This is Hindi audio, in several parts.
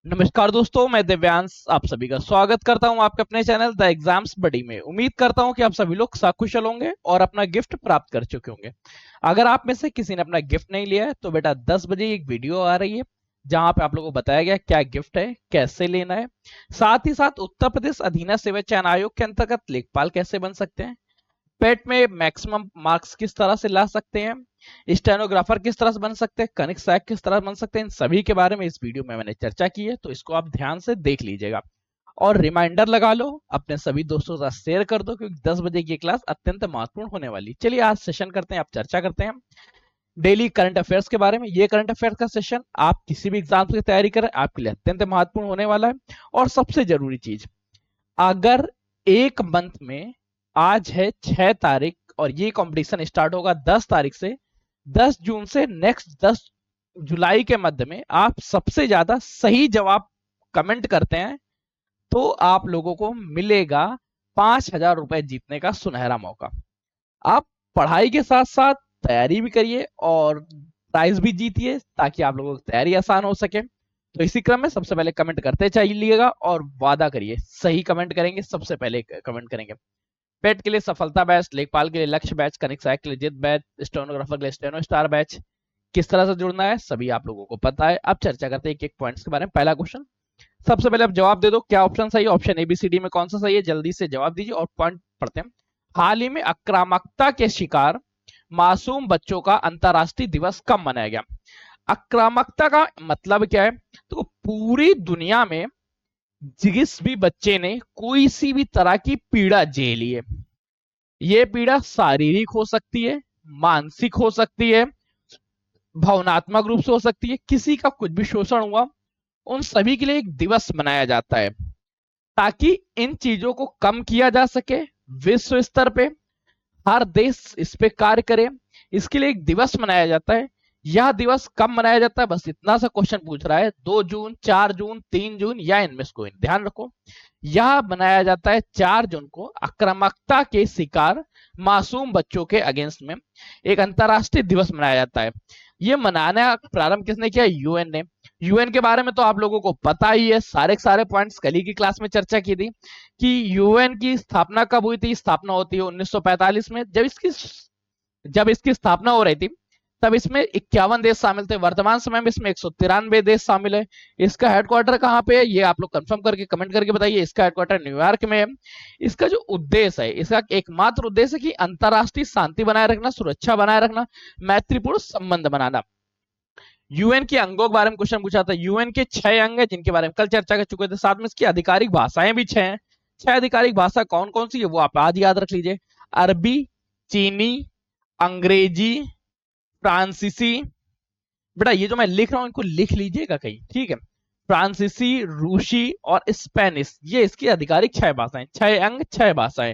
नमस्कार दोस्तों, मैं दिव्यांश आप सभी का स्वागत करता हूं आपके अपने चैनल द एग्जाम्स बडी में। उम्मीद करता हूं कि आप सभी लोग सकुशल होंगे और अपना गिफ्ट प्राप्त कर चुके होंगे। अगर आप में से किसी ने अपना गिफ्ट नहीं लिया है तो बेटा 10 बजे एक वीडियो आ रही है जहां पे आप लोगों को बताया गया क्या गिफ्ट है, कैसे लेना है। साथ ही साथ उत्तर प्रदेश अधीन सेवा चयन आयोग के अंतर्गत लेखपाल कैसे बन सकते हैं, पेट में मैक्सिमम मार्क्स किस तरह से ला सकते हैं, स्टेनोग्राफर किस तरह से बन सकते हैं, कनिक सहायक किस तरह बन सकते हैं, इन सभी के बारे में इस वीडियो में मैंने चर्चा की है, तो इसको आप ध्यान से देख लीजिएगा। और रिमाइंडर लगा लो, अपने सभी दोस्तों के साथ शेयर कर दो क्योंकि 10 बजे की क्लास अत्यंत महत्वपूर्ण होने वाली। चलिए आज सेशन करते हैं, आप चर्चा करते हैं डेली करंट अफेयर्स के बारे में। ये करंट अफेयर्स का सेशन आप किसी भी एग्जाम की तैयारी करें आपके लिए अत्यंत महत्वपूर्ण होने वाला है। और सबसे जरूरी चीज, अगर एक मंथ में आज है 6 तारीख और ये कंपटीशन स्टार्ट होगा 10 तारीख से, 10 जून से नेक्स्ट 10 जुलाई के मध्य में आप सबसे ज्यादा सही जवाब कमेंट करते हैं तो आप लोगों को मिलेगा 5,000 रुपए जीतने का सुनहरा मौका। आप पढ़ाई के साथ साथ तैयारी भी करिए और प्राइज भी जीतिए ताकि आप लोगों की तैयारी आसान हो सके। तो इसी क्रम में सबसे पहले कमेंट करते चलिएगा और वादा करिए सही कमेंट करेंगे, सबसे पहले कमेंट करेंगे। पेट के लिए सफलता बैच, लेखपाल के लिए लक्ष्य बैच, कनिक सहायक के लिए जित बैच, स्टेनोग्राफर के लिए स्टेनो स्टार बैच। किस तरह से जुड़ना है सभी आप लोगों को पता है। अब चर्चा करते हैं एक एक पॉइंट्स के बारे में। पहला क्वेश्चन, सबसे पहले आप जवाब दे दो क्या ऑप्शन सही है, ऑप्शन एबीसीडी में कौन सा सही है, जल्दी से जवाब दीजिए और पॉइंट पढ़ते हैं। हाल ही में आक्रामकता के शिकार मासूम बच्चों का अंतरराष्ट्रीय दिवस कब मनाया गया। आक्रामकता का मतलब क्या है, तो पूरी दुनिया में जिस भी बच्चे ने कोई सी भी तरह की पीड़ा झेली है, ये पीड़ा शारीरिक हो सकती है, मानसिक हो सकती है, भावनात्मक रूप से हो सकती है, किसी का कुछ भी शोषण हुआ, उन सभी के लिए एक दिवस मनाया जाता है ताकि इन चीजों को कम किया जा सके। विश्व स्तर पे हर देश इस पे कार्य करे, इसके लिए एक दिवस मनाया जाता है। यह दिवस कब मनाया जाता है, बस इतना सा क्वेश्चन पूछ रहा है, 2 जून, 4 जून, 3 जून या इनमें से कोई। ध्यान रखो, यह मनाया जाता है 4 जून को। आक्रामकता के शिकार मासूम बच्चों के अगेंस्ट में एक अंतरराष्ट्रीय दिवस मनाया जाता है। ये मनाने का प्रारंभ किसने किया, यूएन ने। यूएन के बारे में तो आप लोगों को पता ही है, सारे के सारे पॉइंट्स कल की क्लास में चर्चा की थी कि यूएन की स्थापना कब हुई थी। स्थापना होती है 1945 में। जब इसकी स्थापना हो रही थी तब इसमें 51 देश शामिल थे। वर्तमान समय में इसमें 193 देश शामिल है। इसका हेडक्वार्टर कहाँ पे है ये आप लोग कंफर्म करके कमेंट करके बताइए। इसका हेडक्वार्टर न्यूयॉर्क में है। इसका जो उद्देश्य है, इसका एकमात्र उद्देश्य है कि अंतरराष्ट्रीय शांति बनाए रखना, सुरक्षा बनाए रखना, मैत्रीपूर्ण संबंध बनाना। यूएन के अंगों के बारे में क्वेश्चन पूछा था। यूएन के 6 अंग है जिनके बारे में कल चर्चा कर चुके थे, साथ में इसकी आधिकारिक भाषाएं भी 6 हैं। 6 आधिकारिक भाषा कौन कौन सी है वो आप आज याद रख लीजिए। अरबी, चीनी, अंग्रेजी, फ्रांसीसी। बेटा ये जो मैं लिख रहा हूं इनको लिख लीजिएगा कहीं, ठीक है। फ्रांसीसी, रूसी और स्पेनिश, ये इसकी आधिकारिक 6 भाषाएं। 6 अंग 6 भाषाएं।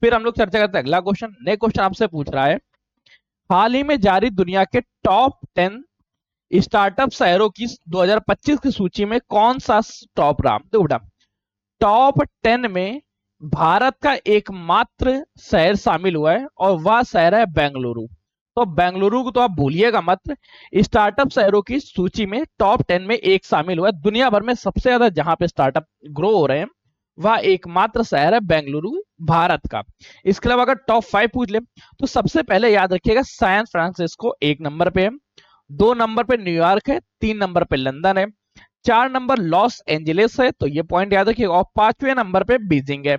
फिर हम लोग चर्चा करते हैं अगला क्वेश्चन। नेक्स्ट क्वेश्चन आपसे पूछ रहा है, हाल ही में जारी दुनिया के टॉप 10 स्टार्टअप शहरों की 2025 की सूची में कौन सा टॉप रहा। तो बेटा टॉप 10 में भारत का एकमात्र शहर शामिल हुआ है और वह शहर है बेंगलुरु। तो बेंगलुरु को तो आप भूलिएगा मत। स्टार्टअप शहरों की सूची में टॉप 10 में एक शामिल हुआ है। दुनिया भर में सबसे ज्यादा जहां पे स्टार्टअप ग्रो हो रहे हैं वह एकमात्र शहर है बेंगलुरु भारत का। इसके अलावा अगर टॉप 5 पूछ ले तो सबसे पहले याद रखिएगा सैन फ्रांसिस्को 1 नंबर पे है, 2 नंबर पे न्यूयॉर्क है, 3 नंबर पे लंदन है, 4 नंबर लॉस एंजलिस है, तो ये पॉइंट याद रखिएगा, और 5वें नंबर पे बीजिंग है।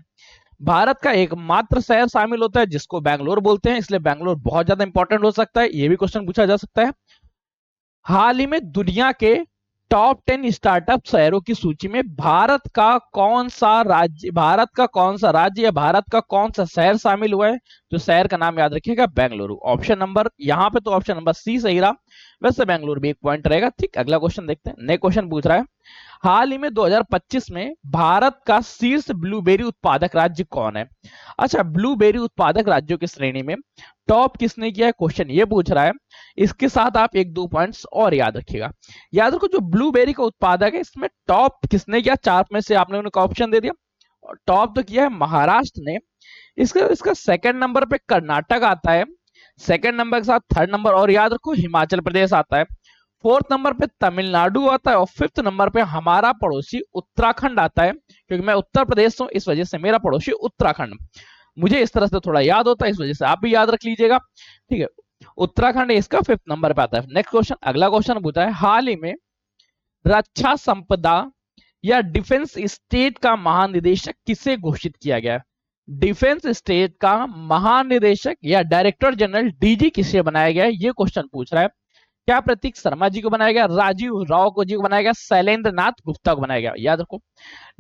भारत का एकमात्र शहर शामिल होता है जिसको बैंगलोर बोलते हैं, इसलिए बैंगलोर बहुत ज्यादा इंपॉर्टेंट हो सकता है, ये भी क्वेश्चन पूछा जा सकता है। हाल ही में दुनिया के टॉप 10 स्टार्टअप शहरों की सूची में भारत का कौन सा राज्य, या भारत का कौन सा शहर शामिल हुआ है, तो शहर का नाम याद रखिएगा बेंगलुरु। ऑप्शन नंबर यहाँ पे तो ऑप्शन नंबर सी सही रहा, वैसे बेंगलुरु भी एक पॉइंट रहेगा, ठीक। अगला क्वेश्चन देखते हैं। नेक्स्ट क्वेश्चन पूछ रहा है, हाल ही में 2025 में भारत का शीर्ष ब्लूबेरी उत्पादक राज्य कौन है। अच्छा, ब्लूबेरी उत्पादक राज्यों की श्रेणी में टॉप किसने किया है, क्वेश्चन ये पूछ रहा है। इसके साथ आप 1-2 पॉइंट्स और याद रखिएगा। याद रखो जो ब्लूबेरी का उत्पादक है इसमें टॉप किसने किया, 4 में से आपने उनको ऑप्शन दे दिया। टॉप तो किया है महाराष्ट्र ने। इसका इसका सेकंड नंबर पे कर्नाटक आता है, सेकंड नंबर के साथ थर्ड नंबर और याद रखो हिमाचल प्रदेश आता है। फोर्थ नंबर पे तमिलनाडु आता है और फिफ्थ नंबर पे हमारा पड़ोसी उत्तराखंड आता है, क्योंकि मैं उत्तर प्रदेश हूं इस वजह से मेरा पड़ोसी उत्तराखंड। मुझे इस तरह से थोड़ा याद होता है, इस वजह से आप भी याद रख लीजिएगा, ठीक है। उत्तराखंड इसका फिफ्थ नंबर पे आता है। नेक्स्ट क्वेश्चन, अगला क्वेश्चन पूछा है, हाल ही में रक्षा संपदा या डिफेंस स्टेट का महानिदेशक किसे घोषित किया गया है? डिफेंस स्टेट का महानिदेशक या डायरेक्टर जनरल डीजी किसे बनाया गया है, ये क्वेश्चन पूछ रहा है। क्या प्रतीक शर्मा जी को बनाया गया, राजीव राव को जी को बनाया गया, शैलेंद्र नाथ गुप्ता को बनाया गया? याद रखो,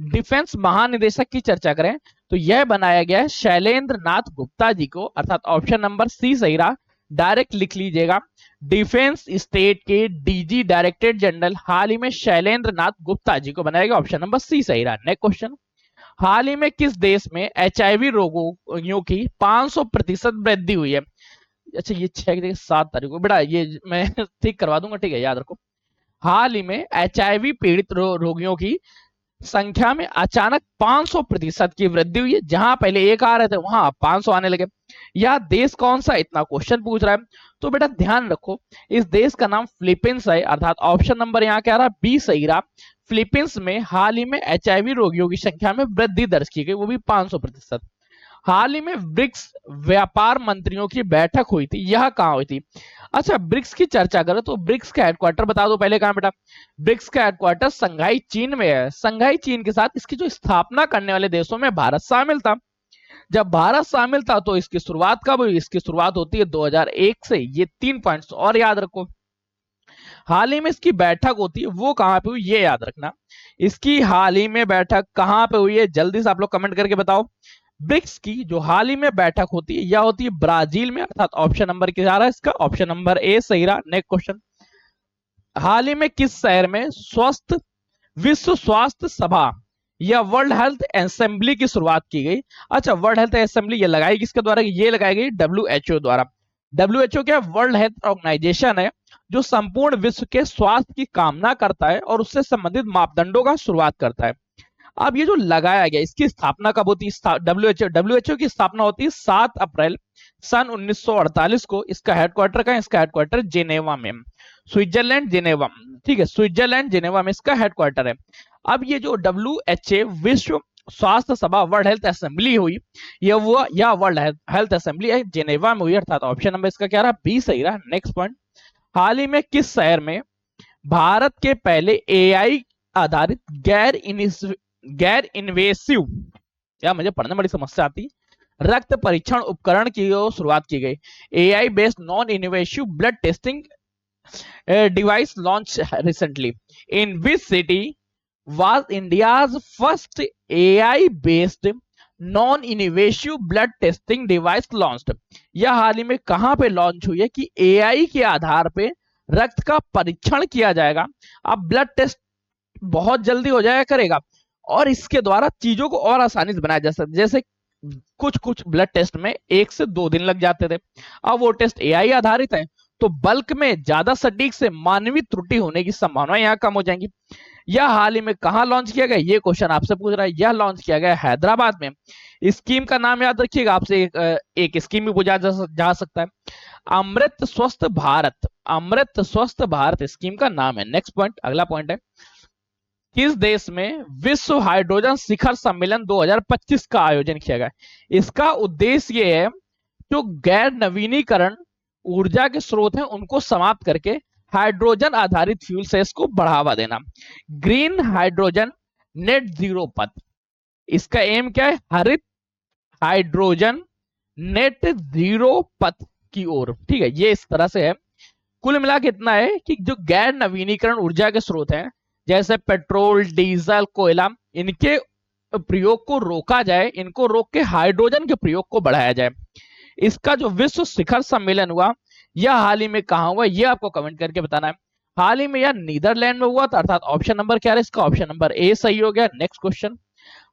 डिफेंस महानिदेशक की चर्चा करें तो यह बनाया गया है शैलेंद्र नाथ गुप्ता जी को, अर्थात ऑप्शन नंबर सी सही रहा। डायरेक्ट लिख लीजिएगा, डिफेंस स्टेट के डीजी डायरेक्टर जनरल हाल ही में शैलेंद्र नाथ गुप्ता जी को बनाया गया, ऑप्शन नंबर सी सही रहा। नेक्स्ट क्वेश्चन, हाल ही में किस देश में एचआईवी रोगियों की 500% वृद्धि हुई है? अच्छा, ये 6 की जगह 7 तारीख को, बेटा ये मैं ठीक करवा दूंगा, ठीक है, याद रखो। हाल ही में एचआईवी पीड़ित रोगियों की संख्या में अचानक 500% की वृद्धि हुई है। जहां पहले 1 आ रहे थे वहां 500 आने लगे। यह देश कौन सा, इतना क्वेश्चन पूछ रहा है, तो बेटा ध्यान रखो, इस देश का नाम फिलीपींस है, अर्थात ऑप्शन नंबर यहाँ क्या रहा, बी सही रहा। फिलीपींस में हाल ही में एचआईवी रोगियों की संख्या में वृद्धि दर्ज की गई, वो भी 500%। हाल ही में ब्रिक्स व्यापार मंत्रियों की बैठक हुई थी, यह कहां हुई थी? अच्छा, ब्रिक्स की चर्चा करें तो ब्रिक्स का हेडक्वार्टर बता दो पहले, कहां बेटा? ब्रिक्स का हेडक्वार्टर संघाई चीन में है। संघाई चीन के साथ इसकी जो स्थापना करने वाले देशों में भारत शामिल था। जब भारत शामिल था तो इसकी शुरुआत कब हुई? इसकी शुरुआत होती है 2001 से। ये 3 पॉइंट्स और याद रखो। हाल ही में इसकी बैठक होती है, वो कहां पे हुई ये याद रखना। इसकी हाल ही में बैठक कहां पे हुई है, जल्दी से आप लोग कमेंट करके बताओ। ब्रिक्स की जो हाल ही में बैठक होती है यह होती है ब्राजील में, अर्थात ऑप्शन नंबर क्या रहा है इसका, ऑप्शन नंबर ए सही रहा। नेक्स्ट क्वेश्चन, हाल ही में किस शहर में स्वस्थ विश्व स्वास्थ्य सभा या वर्ल्ड हेल्थ असेंबली की शुरुआत की गई? अच्छा, वर्ल्ड हेल्थ असेंबली ये लगाई किसके द्वारा? ये लगाई गई डब्ल्यूएचओ द्वारा। डब्ल्यूएचओ क्या, वर्ल्ड हेल्थ ऑर्गेनाइजेशन है जो संपूर्ण विश्व के स्वास्थ्य की कामना करता है और उससे संबंधित मापदंडों का शुरुआत करता है। अब ये जो लगाया गया, इसकी स्थापना कब होती है? डब्ल्यूएचओ की स्थापना होती है 7 अप्रैल सन 1948 को। इसका हेडक्वार्टर कहां है? इसका हेडक्वार्टर जेनेवा में, स्विट्जरलैंड जेनेवा, ठीक है, स्विट्जरलैंड जेनेवा में इसका हेडक्वार्टर है। अब ये जो डब्ल्यूएचओ विश्व स्वास्थ्य सभा वर्ल्ड हेल्थ असेंबली हुई, या वर्ल्ड हेल्थ असेंबली है जेनेवा में हुई, अर्थात ऑप्शन नंबर इसका क्या रहा, बी सही रहा। नेक्स्ट पॉइंट, हाल ही में किस शहर में भारत के पहले एआई आधारित गैर इन्वेसिव, या मुझे पढ़ने में बड़ी समस्या आती, रक्त परीक्षण उपकरण की शुरुआत की गई? AI based non invasive blood testing device launch recently in which city was India's first AI based non invasive blood testing device launched? यह हाल ही में कहां पे लॉन्च हुई है कि एआई के आधार पे रक्त का परीक्षण किया जाएगा। अब ब्लड टेस्ट बहुत जल्दी हो जाया करेगा और इसके द्वारा चीजों को और आसानी से बनाया जा सकता है। जैसे कुछ ब्लड टेस्ट में 1 से 2 दिन लग जाते थे, अब वो टेस्ट एआई आधारित है तो बल्क में ज्यादा सटीक से मानवीय त्रुटि होने की संभावना यहाँ कम हो जाएंगी। यह हाल ही में कहां लॉन्च किया गया, ये क्वेश्चन आपसे पूछ रहा है। यह लॉन्च किया गया हैदराबाद में। स्कीम का नाम याद रखिएगा, आपसे एक स्कीम भी पूछा जा सकता है, अमृत स्वस्थ भारत। अमृत स्वस्थ भारत स्कीम का नाम है। नेक्स्ट पॉइंट, अगला पॉइंट है, किस देश में विश्व हाइड्रोजन शिखर सम्मेलन 2025 का आयोजन किया गया? इसका उद्देश्य यह है जो गैर नवीनीकरण ऊर्जा के स्रोत हैं उनको समाप्त करके हाइड्रोजन आधारित फ्यूल सेल्स को बढ़ावा देना। ग्रीन हाइड्रोजन नेट जीरो पथ, इसका एम क्या है? हरित हाइड्रोजन नेट जीरो पथ की ओर, ठीक है, ये इस तरह से है। कुल मिला के इतना है कि जो गैर नवीनीकरण ऊर्जा के स्रोत हैं जैसे पेट्रोल, डीजल, कोयला, इनके प्रयोग को रोका जाए, इनको रोक के हाइड्रोजन के प्रयोग को बढ़ाया जाए। इसका जो विश्व शिखर सम्मेलन हुआ यह हाल ही में कहां हुआ, यह आपको कमेंट करके बताना है। हाल ही में यह नीदरलैंड में हुआ था, अर्थात ऑप्शन नंबर क्या है इसका, ऑप्शन नंबर ए सही हो गया। नेक्स्ट क्वेश्चन,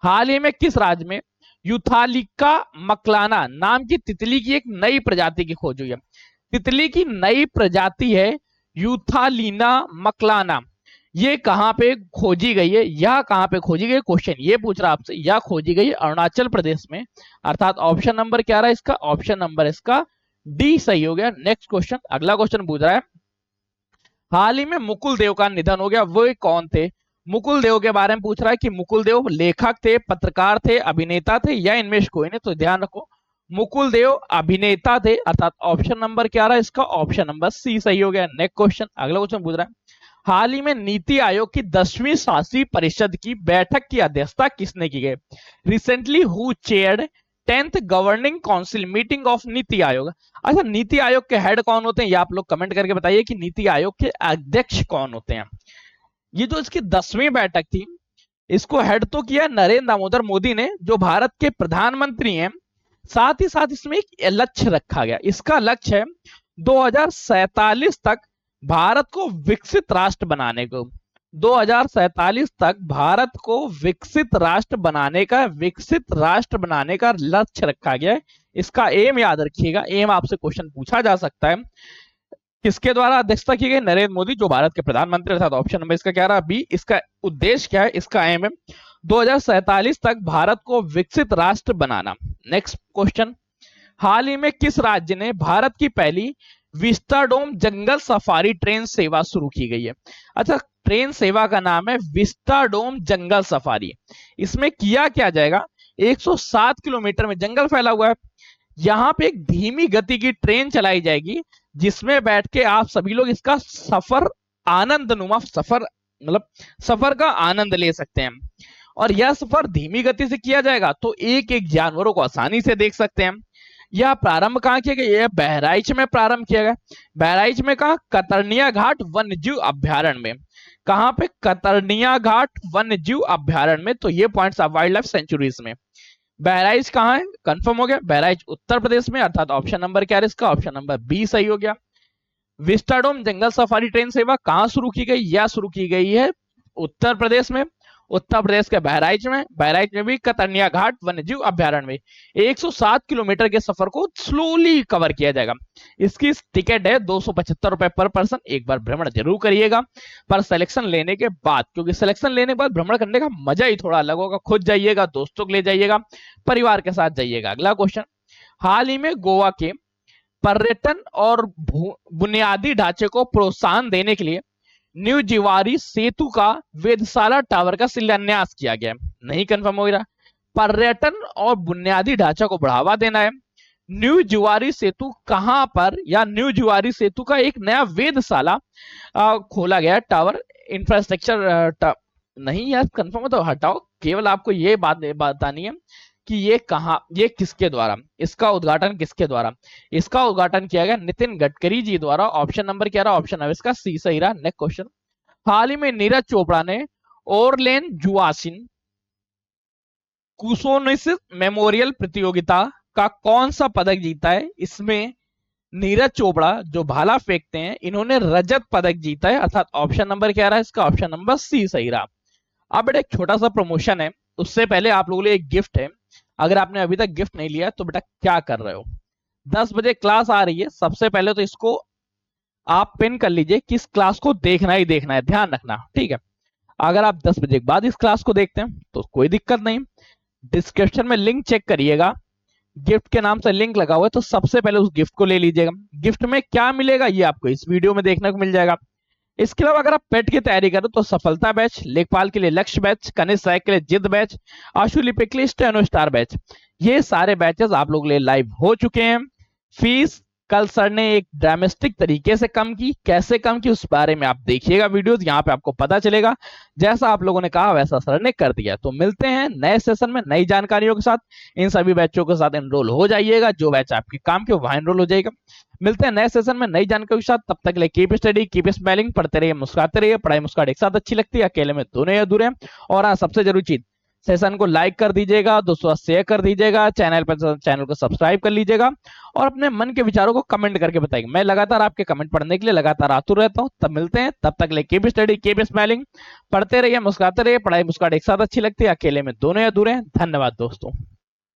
हाल ही में किस राज्य में यूथालिका मकलाना नाम की तितली की एक नई प्रजाति की खोज हुई है? तितली की नई प्रजाति है यूथालिना मकलाना। ये कहां पे खोजी गई है, यह कहां पे खोजी गई, क्वेश्चन ये पूछ रहा आपसे। यह खोजी गई अरुणाचल प्रदेश में, अर्थात ऑप्शन नंबर क्या रहा इसका, ऑप्शन नंबर इसका डी सही हो गया। नेक्स्ट क्वेश्चन, अगला क्वेश्चन पूछ रहा है, हाल ही में मुकुल देव का निधन हो गया, वो कौन थे? मुकुल देव के बारे में पूछ रहा है कि मुकुल देव लेखक थे, पत्रकार थे, अभिनेता थे या इनमें से कोई नहीं। तो ध्यान रखो, मुकुल देव अभिनेता थे, अर्थात ऑप्शन नंबर क्या रहा है इसका? ऑप्शन नंबर सी सही हो गया। नेक्स्ट क्वेश्चन, अगला क्वेश्चन पूछ रहा है, हाल ही में नीति आयोग की 10वीं शासी परिषद की बैठक की अध्यक्षता किसने की गई? Recently who chaired 10th governing council meeting of NITI Aayog? अच्छा, नीति आयोग के हेड कौन होते हैं, ये आप लोग कमेंट करके बताइए कि नीति आयोग के अध्यक्ष कौन होते हैं। ये जो इसकी 10वीं बैठक थी, इसको हेड तो किया नरेंद्र दामोदर मोदी ने, जो भारत के प्रधानमंत्री हैं। साथ ही साथ इसमें एक लक्ष्य रखा गया, इसका लक्ष्य है 2047 तक भारत को विकसित राष्ट्र बनाने को। 2047 तक भारत को विकसित राष्ट्र बनाने का लक्ष्य रखा गया है। इसका एम याद रखिएगा, एम आपसे क्वेश्चन पूछा जा सकता है। किसके द्वारा अध्यक्षता की गई? नरेंद्र मोदी, जो भारत के प्रधानमंत्री, अर्थात ऑप्शन नंबर इसका क्या रहा? बी। इसका उद्देश्य क्या है? इसका एम है 2047 तक भारत को विकसित राष्ट्र बनाना। नेक्स्ट क्वेश्चन, हाल ही में किस राज्य ने भारत की पहली विस्टाडोम जंगल सफारी ट्रेन सेवा शुरू की गई है? अच्छा, ट्रेन सेवा का नाम है विस्टाडोम जंगल सफारी। इसमें किया क्या जाएगा? 107 किलोमीटर में जंगल फैला हुआ है, यहां पे एक धीमी गति की ट्रेन चलाई जाएगी, जिसमें बैठ के आप सभी लोग इसका सफर आनंदनुमा सफर मतलब सफर का आनंद ले सकते हैं। और यह सफर धीमी गति से किया जाएगा तो एक एक जानवरों को आसानी से देख सकते हैं। यह प्रारंभ कहां किया गया? यह बहराइच में प्रारंभ किया गया। बहराइच में कहा? कतरनिया घाट वन्यजीव अभ्यारण्य में। कहां पे? कतरनिया घाट वन्यजीव अभ्यारण्य में। तो ये points of wild life sanctuaries में। बहराइच कहां है? कंफर्म हो गया, बहराइच उत्तर प्रदेश में, अर्थात ऑप्शन नंबर क्या है इसका? ऑप्शन नंबर बी सही हो गया। विस्टाडोम जंगल सफारी ट्रेन सेवा कहां शुरू की गई? यह शुरू की गई है उत्तर प्रदेश में, उत्तर प्रदेश के बहराइच में भी कतरनिया घाट वन्यजीव अभ्यारण्य में 107 किलोमीटर के सफर को स्लोली कवर किया जाएगा। इसकी टिकट है 275 रुपए पर पर्सन। एक बार भ्रमण जरूर करिएगा, पर सिलेक्शन लेने के बाद, क्योंकि सिलेक्शन लेने के बाद भ्रमण करने का मजा ही थोड़ा अलग होगा। खुद जाइएगा, दोस्तों को ले जाइएगा, परिवार के साथ जाइएगा। अगला क्वेश्चन, हाल ही में गोवा के पर्यटन और बुनियादी ढांचे को प्रोत्साहन देने के लिए न्यू जिवारी सेतु का वेधशाला टावर का शिलान्यास किया गया। नहीं कंफर्म हो रहा। पर्यटन और बुनियादी ढांचा को बढ़ावा देना है। न्यू जिवारी सेतु कहां पर? या न्यू जिवारी सेतु का एक नया वेधशाला खोला गया, टावर इंफ्रास्ट्रक्चर नहीं यार, कंफर्म है तो हटाओ। केवल आपको ये बात बतानी है कि ये कहां, ये किसके द्वारा, इसका उद्घाटन किसके द्वारा? इसका उद्घाटन किया गया नितिन गडकरी जी द्वारा। ऑप्शन नंबर क्या रहा? ऑप्शन नंबर इसका सी सही रहा। नेक्स्ट क्वेश्चन, हाल ही में नीरज चोपड़ा ने ओरलेन जुआसिन कुसोनिस मेमोरियल प्रतियोगिता का कौन सा पदक जीता है? इसमें नीरज चोपड़ा जो भाला फेंकते हैं, इन्होंने रजत पदक जीता है, अर्थात ऑप्शन नंबर क्या रहा? इसका ऑप्शन नंबर सी सही रहा। अब बेटा एक छोटा सा प्रमोशन है, उससे पहले आप लोगों के लिए एक गिफ्ट है। अगर आपने अभी तक गिफ्ट नहीं लिया तो बेटा क्या कर रहे हो, 10 बजे क्लास आ रही है, सबसे पहले तो इसको आप पिन कर लीजिए कि इस क्लास को देखना ही देखना है, ध्यान रखना, ठीक है। अगर आप 10 बजे के बाद इस क्लास को देखते हैं तो कोई दिक्कत नहीं, डिस्क्रिप्शन में लिंक चेक करिएगा, गिफ्ट के नाम से लिंक लगा हुआ है, तो सबसे पहले उस गिफ्ट को ले लीजिएगा। गिफ्ट में क्या मिलेगा ये आपको इस वीडियो में देखने को मिल जाएगा। इसके अलावा अगर आप पेट की तैयारी करो तो सफलता बैच, लेखपाल के लिए लक्ष्य बैच, कनिष्ठ सहायक के लिए जिद बैच, आशु लिपिक के लिए स्टेनो स्टार बैच, ये सारे बैचेस आप लोग लिए लाइव हो चुके हैं। फीस कल सर ने एक ड्रामेस्टिक तरीके से कम की, कैसे कम की उस बारे में आप देखिएगा वीडियोस, यहाँ पे आपको पता चलेगा। जैसा आप लोगों ने कहा वैसा सर ने कर दिया। तो मिलते हैं नए सेशन में नई जानकारियों के साथ। इन सभी बैचों के साथ एनरोल हो जाइएगा, जो बैच आपके काम के वहां एनरोल हो जाएगा। मिलते हैं नए सेशन में नई जानकारी के साथ, तब तक के लिए कीप स्टडी, कीप स्माइलिंग, पढ़ते रहिए, मुस्कुराते रहिए। पढ़ाई मुस्कुराहट एक साथ अच्छी लगती है, अकेले में दोनों ही अधूरे हैं। और हाँ, सबसे जरूरी चीज, सेशन को लाइक कर दीजिएगा, दोस्तों शेयर कर दीजिएगा, चैनल को सब्सक्राइब कर लीजिएगा और अपने मन के विचारों को कमेंट करके बताइएगा। मैं लगातार आपके कमेंट पढ़ने के लिए लगातार आतुर रहता हूं। तब मिलते हैं, तब तक के लिए कीप स्टडी, कीप स्माइलिंग, पढ़ते रहिए, मुस्कुराते रहिए। पढ़ाई मुस्कुराहट एक साथ अच्छी लगती है, अकेले में दोनों ही अधूरे हैं। धन्यवाद दोस्तों।